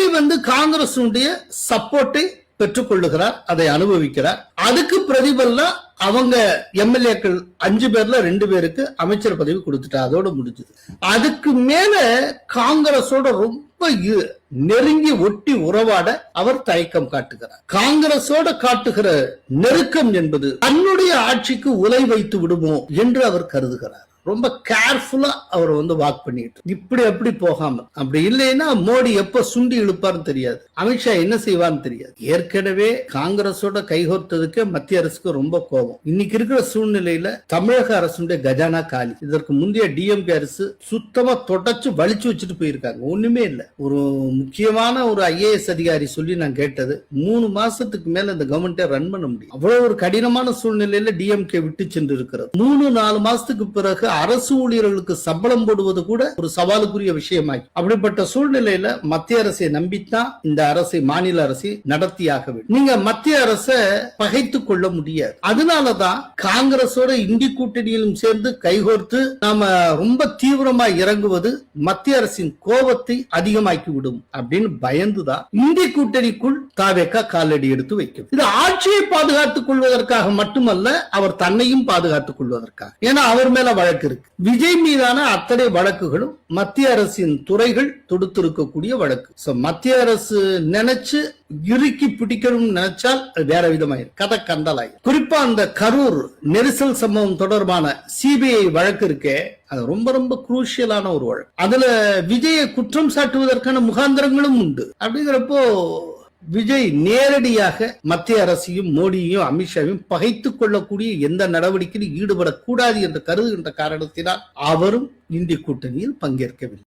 விஜய் காங்கிரசுடைய சப்போர்ட்டை பெற்றுக் கொள்ளுகிறார், அதை அனுபவிக்கிறார். அதுக்கு பிரதிபலனா அவங்க எம்எல்ஏக்கள் 5 பேர்ல 2 பேருக்கு அமைச்சர் பதவி கொடுத்துட்டா, அதோட முடிஞ்சது. அதுக்கு மேல காங்கிரஸோட ரொம்ப நெருங்கி ஒட்டி உறவாட அவர் தயக்கம் காட்டுகிறார். காங்கிரஸோட காட்டுகிற நெருக்கம் என்பது தன்னுடைய ஆட்சிக்கு உலை வைத்து விடுமோ என்று அவர் கருதுகிறார். ரொம்ப கேர்ஃபுல்லா அவர் வாக் பண்ணிட்டு இப்படி அப்படி போகாம, அப்படி இல்லைன்னா மோடி எப்ப சுண்டி இழுப்பார்னு தெரியாது, அமித்ஷா என்ன செய்வார்னு தெரியாது. ஏற்கனவே காங்கிரஸோட கைகோர்த்ததுக்கு மத்திய அரசுக்கு ரொம்ப கோபம். இன்னைக்கு இருக்கிற சூழ்நிலையில தமிழக அரசுடைய கஜானா காலி. இதற்கு முந்தைய டிஎம்கே அரசு சுத்தமா தொடச்சு வலிச்சு வச்சுட்டு போயிருக்காங்க, ஒண்ணுமே இல்ல. ஒரு முக்கியமான ஒரு ஐஏஎஸ் அதிகாரி சொல்லி நான் கேட்டது, 3 மாசத்துக்கு மேல இந்த கவர்மெண்ட்டை ரன் பண்ண முடியும். அவ்வளவு ஒரு கடினமான சூழ்நிலையில டிஎம்கே விட்டு சென்று இருக்கிறது. 3-4 மாசத்துக்கு பிறகு அரசு ஊழியர்களுக்கு சம்பளம் போடுவது கூட ஒரு சவாலுக்குரிய விஷயமாய். அப்படிப்பட்ட சூழ்நிலையில மத்திய அரசை நம்பித்தான் இந்த அரசை, மாநில அரசை நடத்தியாக வேண்டும். நீங்க மத்திய அரசை பகைத்துக் கொள்ள முடியாது. அதனாலதான் காங்கிரஸோட இந்தி கூட்டணியிலும் சேர்ந்து கைகோர்த்து நாம ரொம்ப தீவிரமா இறங்குவது மத்திய அரசின் கோபத்தை அதிகமாக்கி விடும் அப்படின்னு பயந்துதான் இந்தி கூட்டணிக்குள் தாவேகா காலடி எடுத்து வைக்கும். இது ஆட்சியை பாதுகாத்துக் கொள்வதற்காக மட்டுமல்ல, அவர் தன்னையும் பாதுகாத்துக் கொள்வதற்காக. ஏன்னா அவர் மேல வழக்கு இருக்கு. விஜய் மீதான அத்தனை வழக்குகளும் மத்திய அரசின் துறைகள் தொடுத்திருக்கக்கூடிய வழக்கு. மத்திய அரசு நினைச்சு இறுக்கி பிடிக்கணும்னு நினைச்சால் வேற விதமாயிரும், கதை கந்தலாயிரும். குறிப்பா அந்த கரூர் நெரிசல் சம்பவம் தொடர்பான சிபிஐ வழக்கு இருக்கே, அது ரொம்ப ரொம்ப குரூஷியலான ஒரு வழக்கு. அதுல விஜயை குற்றம் சாட்டுவதற்கான முகாந்திரங்களும் உண்டு. அப்படிங்கிறப்போ விஜய் நேரடியாக மத்திய அரசையும் மோடியையும் அமித்ஷாவையும் பகைத்துக் கொள்ளக்கூடிய எந்த நடவடிக்கையிலும் ஈடுபடக்கூடாது என்று கருதுகின்ற காரணத்தினால் அவரும் இந்திய கூட்டணியில் பங்கேற்கவில்லை.